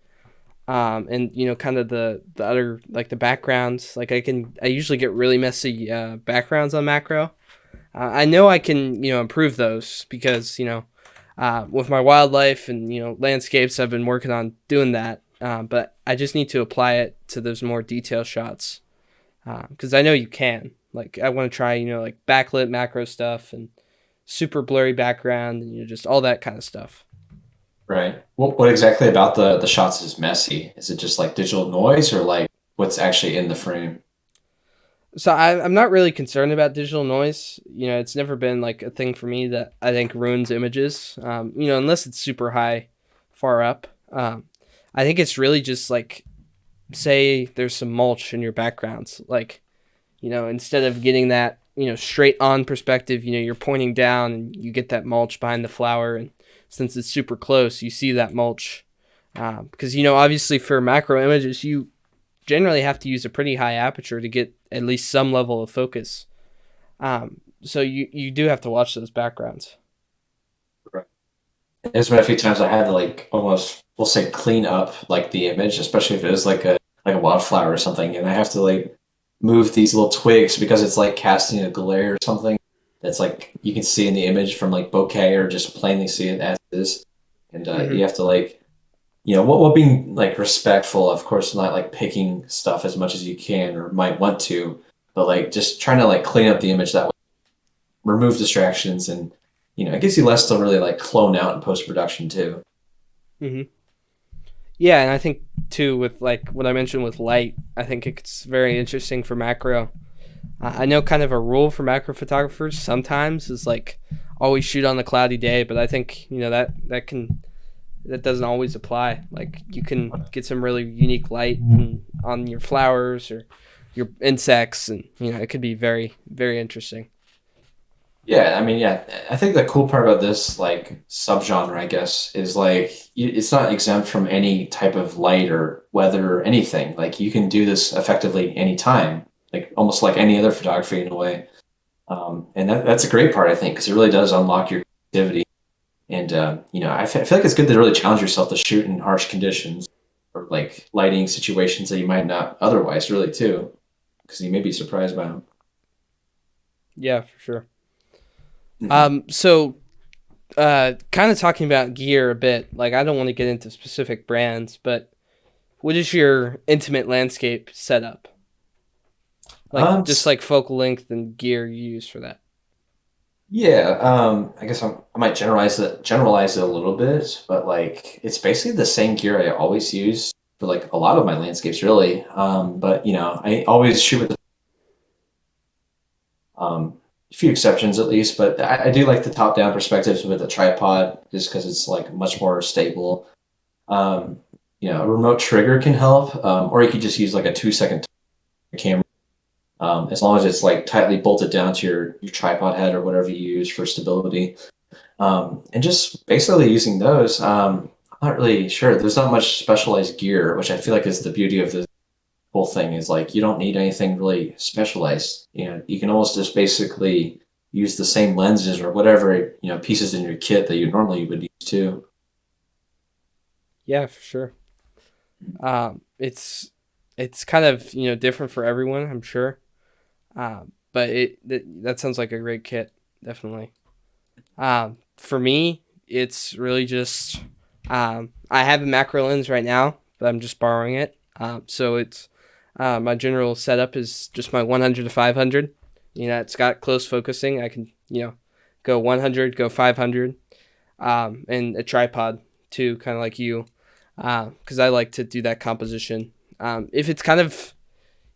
and kind of the other like the backgrounds. Like I usually get really messy backgrounds on macro. I know I can improve those because with my wildlife and landscapes, I've been working on doing that. But I just need to apply it to those more detail shots because I know you can. Like I want to try like backlit macro stuff and super blurry background and just all that kind of stuff. Right. What exactly about the shots is messy? Is it just like digital noise or like what's actually in the frame? So I'm not really concerned about digital noise. It's never been like a thing for me that I think ruins images. Unless it's super high, far up. I think it's really just like, say there's some mulch in your backgrounds. Like, instead of getting that, straight on perspective, you're pointing down and you get that mulch behind the flower. And since it's super close, you see that mulch. Because, obviously for macro images, you generally have to use a pretty high aperture to get at least some level of focus. So you do have to watch those backgrounds. Right. There's been a few times I had to like almost, we'll say, clean up like the image, especially if it is like a wildflower or something, and I have to like move these little twigs because it's like casting a glare or something that's like you can see in the image from like bokeh or just plainly see it as is, and Mm-hmm. you have to like what being like respectful, of course, not like picking stuff as much as you can or might want to, but like just trying to like clean up the image that way, remove distractions, and it gives you less to really like clone out in post production too. Mm-hmm. Yeah, and I think too with like what I mentioned with light, I think it's very interesting for macro. I know kind of a rule for macro photographers sometimes is like always shoot on a cloudy day, but I think that doesn't always apply. Like you can get some really unique light on your flowers or your insects, and it could be very very interesting. Yeah, I mean, yeah, I think the cool part about this like subgenre, I guess, is like it's not exempt from any type of light or weather or anything. Like you can do this effectively anytime, like almost like any other photography in a way. And that's a great part, I think, because it really does unlock your creativity. And I feel like it's good to really challenge yourself to shoot in harsh conditions or like lighting situations that you might not otherwise really too, because you may be surprised by them. Yeah, for sure. Hmm. So kind of talking about gear a bit. Like I don't want to get into specific brands, but what is your intimate landscape setup? Like just S- like focal length and gear you use for that. Yeah, I guess I might generalize it a little bit, but like it's basically the same gear I always use for like a lot of my landscapes, really. But I always shoot with a few exceptions at least, but I do like the top-down perspectives with a tripod just because it's like much more stable. Um, a remote trigger can help, or you could just use like a 2 second camera. As long as it's like tightly bolted down to your tripod head or whatever you use for stability. And just basically using those. I'm not really sure. There's not much specialized gear, which I feel like is the beauty of this whole thing. Is like you don't need anything really specialized. You can almost just basically use the same lenses or whatever pieces in your kit that you normally would use too. Yeah, for sure. It's kind of different for everyone, I'm sure. But that sounds like a great kit, definitely. For me, it's really just I have a macro lens right now, but I'm just borrowing it. So it's my general setup is just my 100 to 500. It's got close focusing. I can go 100, go 500, and a tripod too, kind of like you, because I like to do that composition. If it's kind of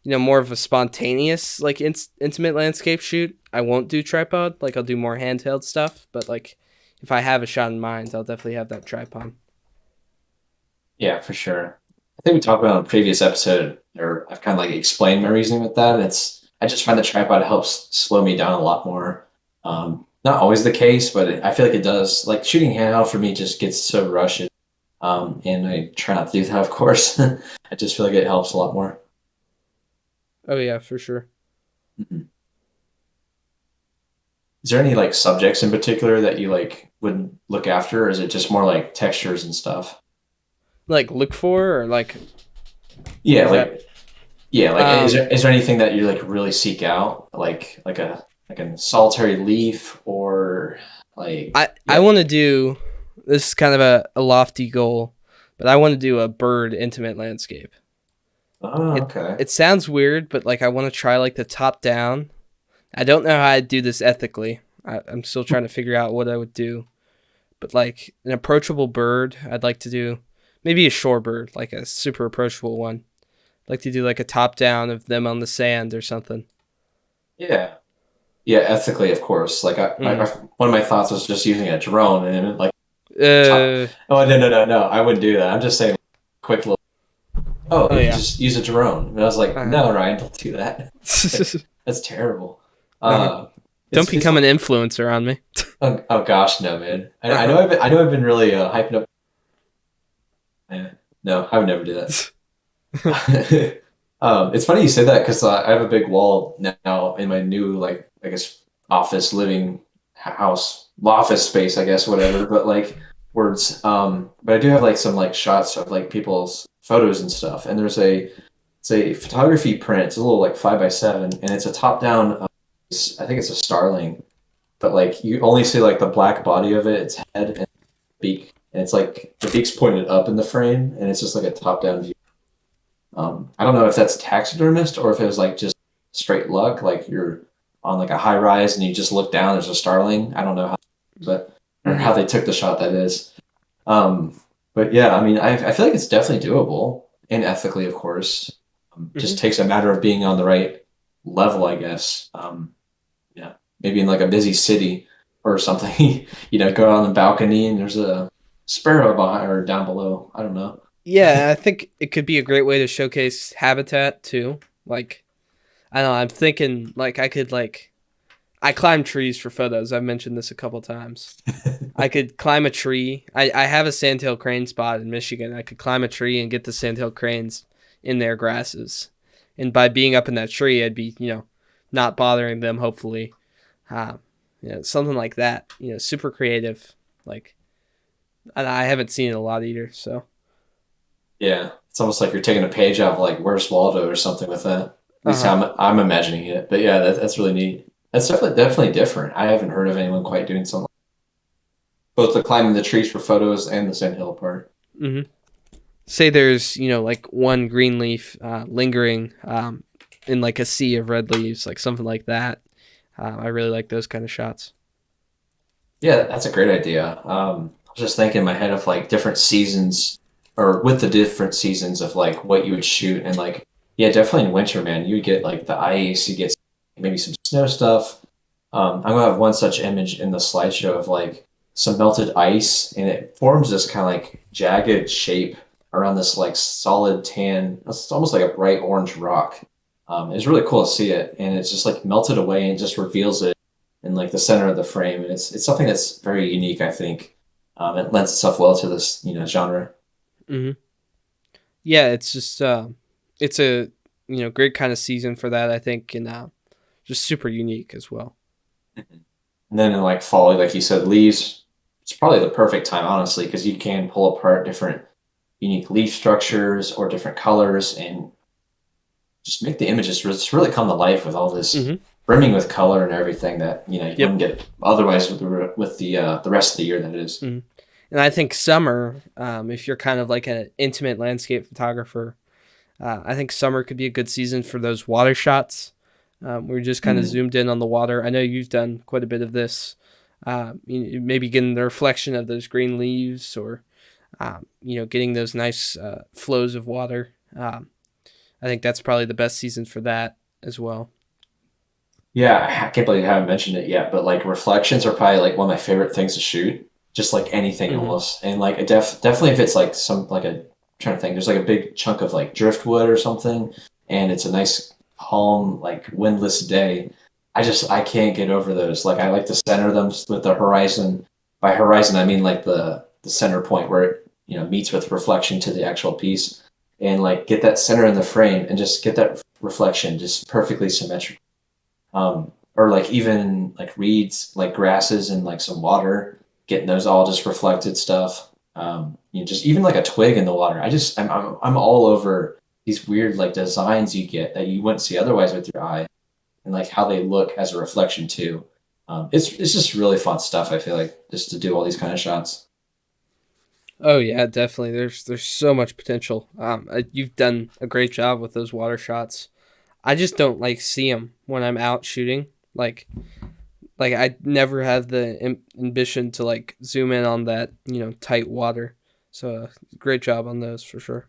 more of a spontaneous like intimate landscape shoot, I won't do tripod. Like I'll do more handheld stuff, but like if I have a shot in mind, I'll definitely have that tripod. Yeah, for sure. I think we talked about in a previous episode, or I've kind of like explained my reasoning with that. I just find the tripod helps slow me down a lot more. Not always the case, but I feel like it does. Like shooting handheld for me just gets so rushed, and I try not to do that, of course. I just feel like it helps a lot more. Oh yeah, for sure. Mhm. Is there any like subjects in particular that you like would look after, or is it just more like textures and stuff? Like look for or like Yeah, is that like yeah, like um is there anything that you like really seek out, like a solitary leaf or like I yeah. want to do this is kind of a lofty goal, but I want to do a bird intimate landscape. Oh, It okay. it sounds weird, but like I want to try like the top down. I don't know how I'd do this ethically. I'm still trying to figure out what I would do. But like an approachable bird, I'd like to do maybe a shorebird, like a super approachable one. I'd like to do like a top down of them on the sand or something. Yeah. Yeah, ethically, of course. Like Mm. one of my thoughts was just using a drone and like top. Uh, Oh, no, I wouldn't do that. I'm just saying, quick little. Oh, oh you could yeah. just use a drone. And I was like, Uh, no, Ryan, don't do that. Like, that's terrible. uh-huh. Don't It's become an influencer on me. oh gosh, no, man. Uh-huh. I know I've been really hyping up. No, I would never do that. It's funny you say that because I have a big wall now in my new, like, I guess, office living house, office space, I guess, whatever. But like words. But I do have like some like shots of like people's photos and stuff. And it's a photography print. It's a little like 5x7, and it's a top down. I think it's a starling, but like you only see like the black body of it, its head and beak, and it's like the beak's pointed up in the frame, and it's just like a top down view. I don't know if that's taxidermist or if it was like just straight luck, like you're on like a high rise and you just look down, there's a starling. I don't know how, but or Hmm. how they took the shot that is. Um, but yeah, I mean, I feel like it's definitely doable and ethically, of course. Hmm. Just takes a matter of being on the right level, I guess. Yeah, maybe in like a busy city or something. Go on the balcony and there's a sparrow behind or down below. I don't know. Yeah, I think it could be a great way to showcase habitat too. Like, I don't know, I'm thinking like I climb trees for photos. I've mentioned this a couple times. I could climb a tree. I have a sandhill crane spot in Michigan. I could climb a tree and get the sandhill cranes in their grasses. And by being up in that tree, I'd be, not bothering them, hopefully. Uh, something like that. Super creative. Like, and I haven't seen it a lot either. So, Yeah, it's almost like you're taking a page out of like Where's Waldo or something with that. At uh least huh. I'm imagining it. But yeah, that's really neat. That's definitely different. I haven't heard of anyone quite doing something both the climbing the trees for photos and the sandhill part. Hmm. Say there's, like one green leaf lingering in like a sea of red leaves, like something like that. I really like those kind of shots. Yeah, that's a great idea. I was just thinking in my head of like different seasons or with the different seasons of like what you would shoot and like yeah, definitely in winter, man, you would get like the ice, you get maybe some snow stuff. I'm gonna have one such image in the slideshow of like some melted ice and it forms this kind of like jagged shape around this like solid tan, it's almost like a bright orange rock. It's really cool to see it and it's just like melted away and just reveals it in like the center of the frame, and it's something that's very unique. I think it lends itself well to this genre. Hmm. Yeah, it's just it's a great kind of season for that, I think, and just super unique as well. And then in like fall, like you said, leaves. It's probably the perfect time, honestly, because you can pull apart different unique leaf structures or different colors and just make the images just really come to life with all this Hmm. brimming with color and everything that you Yep. wouldn't get otherwise with the rest of the year that is. Hmm. And I think summer, if you're kind of like an intimate landscape photographer, I think summer could be a good season for those water shots. We're just kind of Mm. zoomed in on the water. I know you've done quite a bit of this. Maybe getting the reflection of those green leaves, or getting those nice flows of water. I think that's probably the best season for that as well. Yeah, I can't believe I haven't mentioned it yet, but like reflections are probably like one of my favorite things to shoot. Just like anything Hmm. almost. And like definitely if it's like some like a I'm trying to think, there's like a big chunk of like driftwood or something, and it's a nice calm, like windless day. I can't get over those. Like I like to center them with the horizon. By horizon I mean like the center point where it, meets with reflection to the actual piece. And like get that center in the frame and just get that reflection just perfectly symmetrical or like even like reeds, like grasses and like some water, getting those all just reflected stuff. Just even like a twig in the water. I'm all over these weird like designs you get that you wouldn't see otherwise with your eye, and like how they look as a reflection too. It's just really fun stuff. I feel like just to do all these kind of shots. Oh yeah, definitely. There's so much potential. You've done a great job with those water shots. I just don't like see them when I'm out shooting. Like I never have the ambition to like zoom in on that tight water. So great job on those for sure.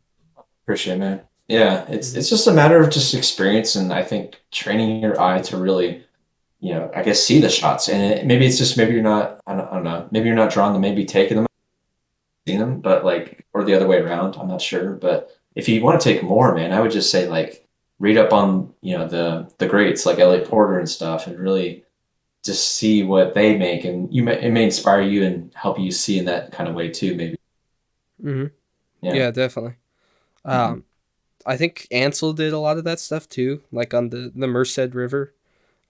Appreciate it, man. Yeah, Hmm. it's just a matter of just experience, and I think training your eye to really, I guess see the shots. And maybe it's just maybe you're not, I don't know, maybe you're not drawn to maybe taking them, seeing them, but like, or the other way around. I'm not sure, but if you want to take more, man, I would just say like read up on the greats like Elliot Porter and stuff, and really just see what they make, and it may inspire you and help you see in that kind of way too, maybe. Hmm. Yeah. Yeah, definitely. Mhm. Um, I think Ansel did a lot of that stuff too, like on the Merced River,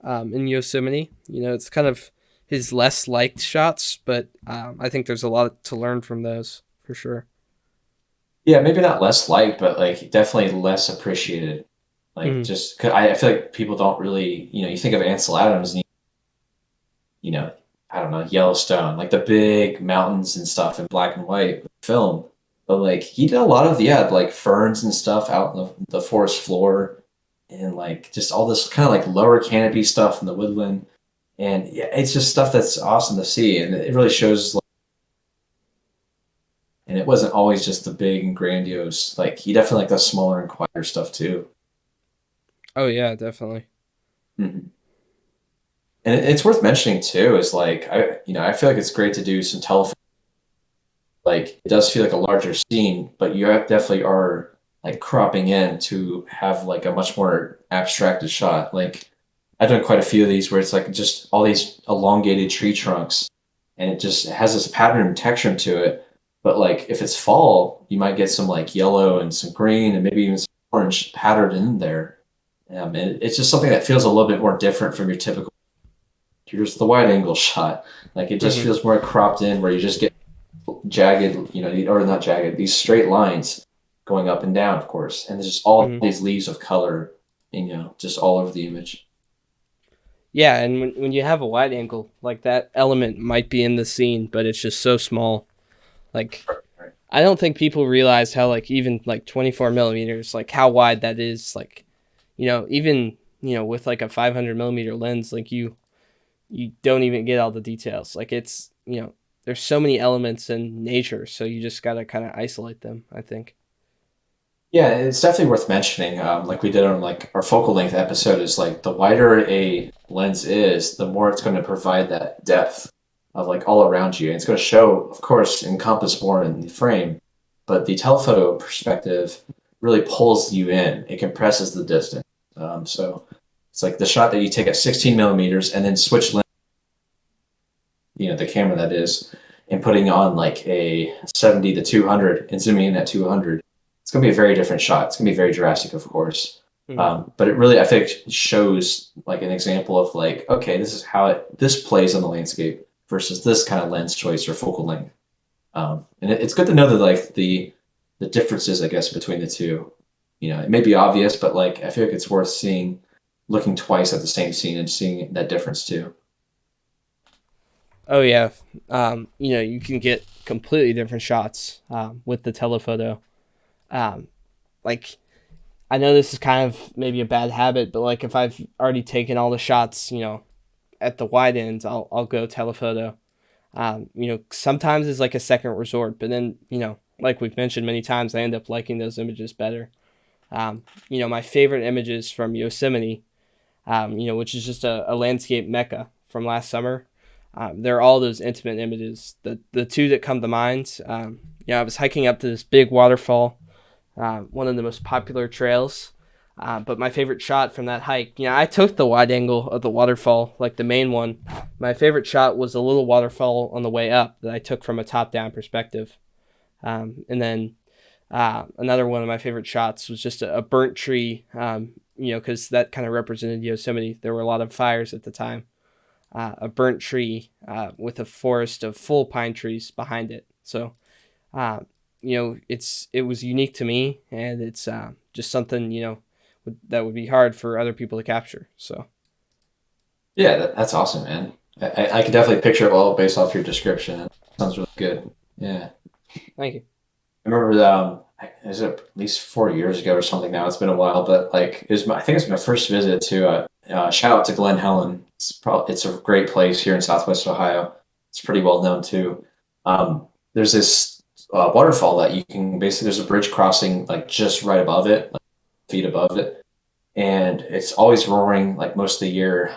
in Yosemite. It's kind of his less liked shots, but I think there's a lot to learn from those for sure. Yeah, maybe not less liked, but like definitely less appreciated. Like Hmm. just 'cause I feel like people don't really, you think of Ansel Adams and you know, I don't know, Yellowstone, like the big mountains and stuff in black and white film. But like he did a lot of like ferns and stuff out in the forest floor, and like just all this kind of like lower canopy stuff in the woodland. And yeah, it's just stuff that's awesome to see, and it really shows. And it wasn't always just the big and grandiose. Like he definitely like the smaller and quieter stuff too. Oh yeah, definitely. Mhm. And it's worth mentioning too is like I feel like it's great to do some telephone. Like it does feel like a larger scene, but definitely are like cropping in to have like a much more abstracted shot. Like I've done quite a few of these where it's like just all these elongated tree trunks, and it just has this pattern and texture to it. But like if it's fall, you might get some like yellow and some green and maybe even some orange patterned in there. And it's just something that feels a little bit more different from your typical. Here's the wide angle shot. Like it just Hmm. feels more cropped in, where you just get jagged, or not jagged, these straight lines going up and down, of course. And there's just all Hmm. these leaves of color, and, just all over the image. Yeah, and when you have a wide angle, like that element might be in the scene, but it's just so small. Like Right. I don't think people realize how like even like 24 millimeters, like how wide that is. Like even with like a 500 millimeter lens, like you don't even get all the details. Like it's there's so many elements in nature, so you just gotta kind of isolate them, I think. Yeah, it's definitely worth mentioning. Like we did on like our focal length episode, is like the wider a lens is, the more it's going to provide that depth of like all around you. And it's going to show, of course, encompass more in the frame, but the telephoto perspective really pulls you in. It compresses the distance. So it's like the shot that you take at 16 millimeters and then switch lens, the camera that is, and putting on like a 70 to 200 and zooming in at 200, it's going to be a very different shot. It's going to be very drastic, of course. Hmm. But it really, I think, shows like an example of like, okay, this is how this plays on the landscape versus this kind of lens choice or focal length. And it's good to know that like the differences, I guess, between the two. It may be obvious, but like I feel like it's worth seeing, looking twice at the same scene and seeing that difference too. Oh yeah, you can get completely different shots with the telephoto. Um, like I know this is kind of maybe a bad habit, but like if I've already taken all the shots, at the wide ends, I'll go telephoto. Sometimes it's like a second resort, but then like we've mentioned many times, I end up liking those images better. My favorite images from Yosemite, which is just a landscape mecca from last summer. There are all those intimate images. The two that come to mind, I was hiking up to this big waterfall, one of the most popular trails. But my favorite shot from that hike, I took the wide angle of the waterfall, like the main one. My favorite shot was a little waterfall on the way up that I took from a top down perspective. And then another one of my favorite shots was just a burnt tree, because that kind of represented Yosemite. There were a lot of fires at the time. A burnt tree with a forest of full pine trees behind it. So, uh, it was unique to me, and it's just something that would be hard for other people to capture. So, Yeah, that's awesome, man. I can definitely picture it well based off your description. It sounds really good. Yeah. thank you. I remember is it at least 4 years ago or something now? It's been a while, but like I think it's my first visit to shout out to Glen Helen. It's a great place here in Southwest Ohio. It's pretty well known too. There's this waterfall that you can basically, there's a bridge crossing like just right above it. feet above it. And it's always roaring like most of the year.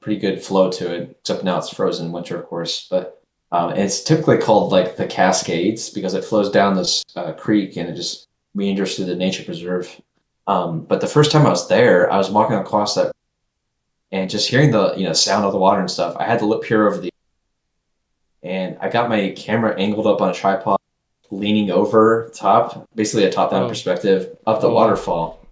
Pretty good flow to it, except now it's frozen in winter, of course. But it's typically called like the Cascades because it flows down this creek and it just meanders through the nature preserve. But the first time I was there, I was walking across that and just hearing the sound of the water and stuff. I had to look peer over the and I got my camera angled up on a tripod, leaning over top, basically a top down perspective of the waterfall.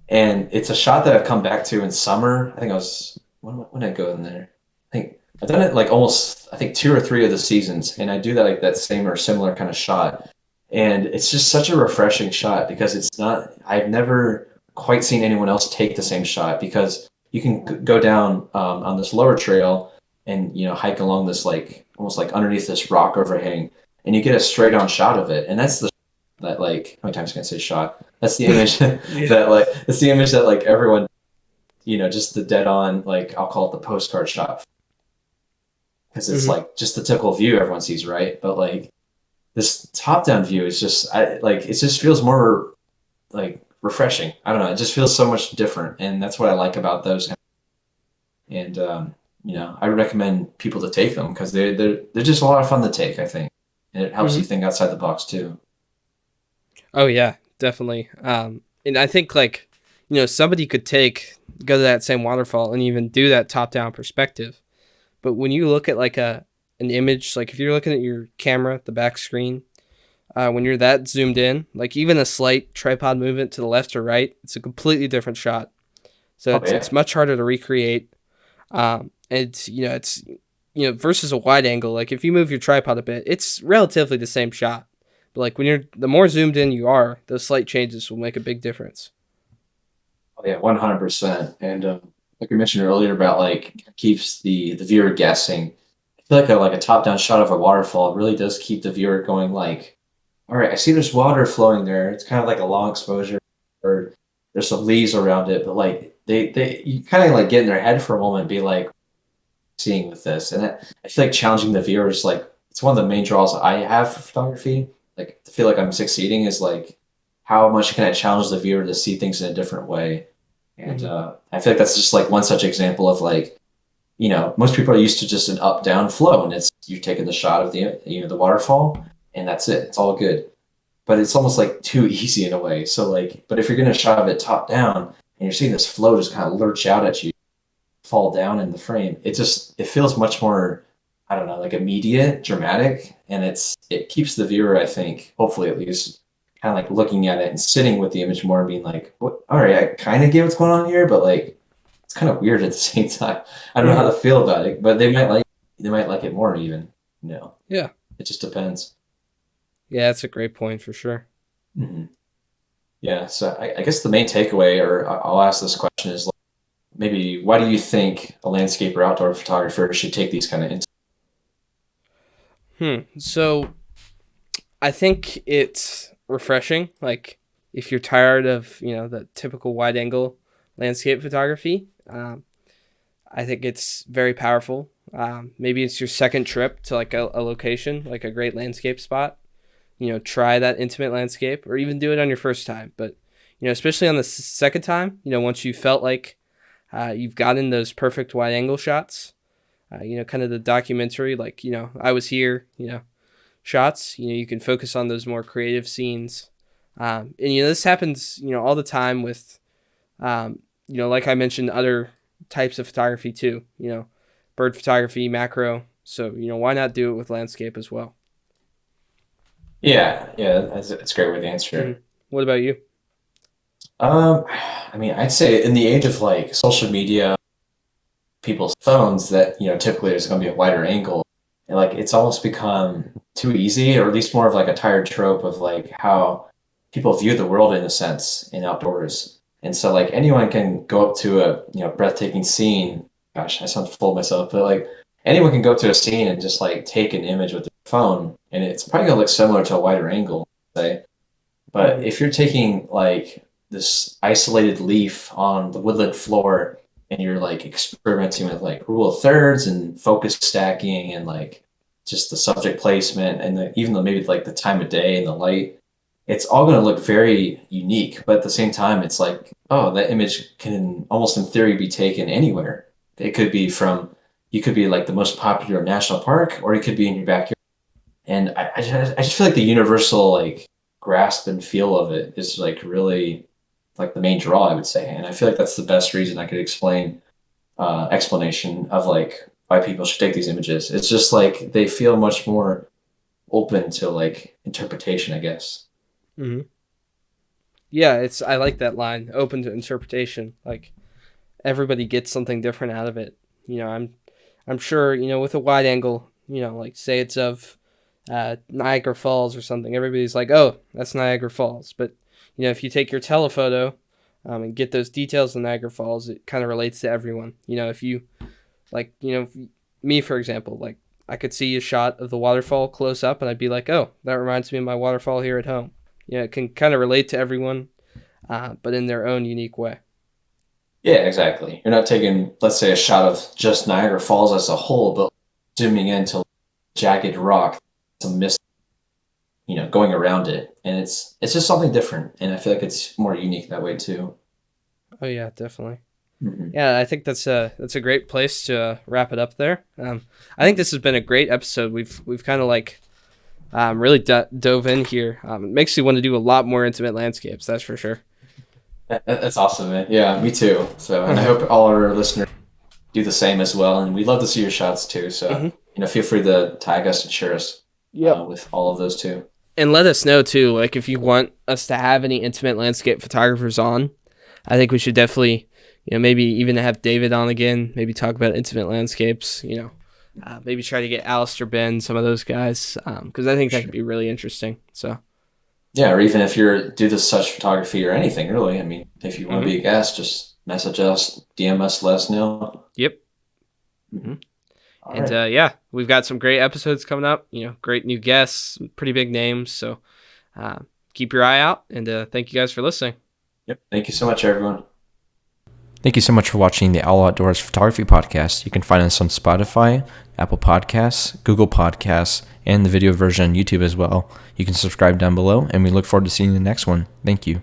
And it's a shot that I've come back to in summer. I think I was when did I go in there? I think I've done it like almost I think 2 or 3 of the seasons, and I do that like that same or similar kind of shot. And it's just such a refreshing shot because it's not. I've never quite seen anyone else take the same shot because you can go down on this lower trail and hike along this like almost like underneath this rock overhang, and you get a straight on shot of it, and that's the that like how many times can I say shot? That's the image that like it's the image that like everyone just the dead on like I'll call it the postcard shot because it's like just the typical view everyone sees, right? But like this top down view is just it just feels more like refreshing. I don't know, it just feels so much different, and that's what I like about those. And I recommend people to take them because they're just a lot of fun to take, I think, and it helps you think outside the box too. Oh yeah, definitely. And I think like somebody could go to that same waterfall and even do that top down perspective, but when you look at like an image, like if you're looking at your camera, the back screen, when you're that zoomed in, like even a slight tripod movement to the left or right, it's a completely different shot. So it's much harder to recreate. It's versus a wide angle. Like if you move your tripod a bit, it's relatively the same shot. But like the more zoomed in you are, those slight changes will make a big difference. Oh yeah, 100%. And like we mentioned earlier about like keeps the viewer guessing. I feel like a top down shot of a waterfall really does keep the viewer going like, all right, I see there's water flowing there. It's kind of like a long exposure, or there's some leaves around it, but like you kind of like get in their head for a moment and be like seeing with this. And I feel like challenging the viewers, like it's one of the main draws I have for photography. Like to feel like I'm succeeding is like how much can I challenge the viewer to see things in a different way. And I feel like that's just like one such example of like, most people are used to just an up down flow, and it's you're taking the shot of the the waterfall and that's it. It's all good. But it's almost like too easy in a way. So like, but if you're getting a shot of it top down and you're seeing this flow just kind of lurch out at you, fall down in the frame, it feels much more, I don't know, like immediate, dramatic, and it keeps the viewer, I think, hopefully at least, kind of like looking at it and sitting with the image more and being like, what, all right, I kind of get what's going on here, but like it's kind of weird at the same time. I don't know how to feel about it, but they might like it more even, Yeah. It just depends. Yeah, that's a great point for sure. Mm-hmm. Yeah, so I guess the main takeaway, or I'll ask this question, is like, maybe why do you think a landscape or outdoor photographer should take these kind of So I think it's refreshing. Like if you're tired of, the typical wide angle landscape photography, I think it's very powerful. Maybe it's your second trip to like a location, like a great landscape spot. Try that intimate landscape, or even do it on your first time. But, especially on the second time, once you felt like you've gotten those perfect wide angle shots, kind of the documentary, like, I was here, shots, you can focus on those more creative scenes. And, this happens, all the time with, like I mentioned, other types of photography too, bird photography, macro. So, why not do it with landscape as well? Yeah, that's a great way to answer it. What about you? I mean, I'd say in the age of like social media, people's phones, that typically there's going to be a wider angle, and like it's almost become too easy, or at least more of like a tired trope of like how people view the world in a sense in outdoors. And so like anyone can go up to a breathtaking scene. Gosh, I sound full of myself, but like anyone can go up to a scene and just like take an image with their phone, and it's probably gonna look similar to a wider angle, say. But if you're taking like this isolated leaf on the woodland floor and you're like experimenting with like rule of thirds and focus stacking and like just the subject placement and even though maybe like the time of day and the light, it's all going to look very unique, but at the same time, it's like, oh, that image can almost in theory be taken anywhere. It could be from, you could be like the most popular national park, or it could be in your backyard. And I just feel like the universal like grasp and feel of it is like really like the main draw, I would say. And I feel like that's the best reason I could explain explanation of like why people should take these images. It's just like they feel much more open to like interpretation, I guess. Hmm. Yeah, I like that line, open to interpretation. Like everybody gets something different out of it. I'm sure, with a wide angle, like say it's of Niagara Falls or something, everybody's like, oh, that's Niagara Falls. But if you take your telephoto and get those details of Niagara Falls, it kind of relates to everyone. If you like, me for example, like I could see a shot of the waterfall close up and I'd be like, oh, that reminds me of my waterfall here at home. It can kind of relate to everyone, but in their own unique way. Yeah, exactly. You're not taking, let's say, a shot of just Niagara Falls as a whole, but zooming into jagged rock, some mist, going around it, and it's just something different. And I feel like it's more unique that way too. Oh yeah, definitely. Hmm. Yeah, I think that's a great place to wrap it up there. I think this has been a great episode. We've kind of like really dove in here. It makes you want to do a lot more intimate landscapes. That's for sure. That's awesome, man. Yeah, me too. So, and I hope all our listeners do the same as well. And we'd love to see your shots too. So, feel free to tag us and share us with all of those too. And let us know too, like if you want us to have any intimate landscape photographers on. I think we should definitely, maybe even have David on again. Maybe talk about intimate landscapes. Maybe try to get Alistair Ben, some of those guys, because I think that could be really interesting. So. Yeah, or even if you're do this such photography or anything, really. I mean, if you want to be a guest, just message us, DM us, let us know. Yep. Mm-hmm. And we've got some great episodes coming up. Great new guests, pretty big names. So keep your eye out, and thank you guys for listening. Yep. Thank you so much, everyone. Thank you so much for watching the All Outdoors Photography Podcast. You can find us on Spotify, Apple Podcasts, Google Podcasts, and the video version on YouTube as well. You can subscribe down below, and we look forward to seeing you in the next one. Thank you.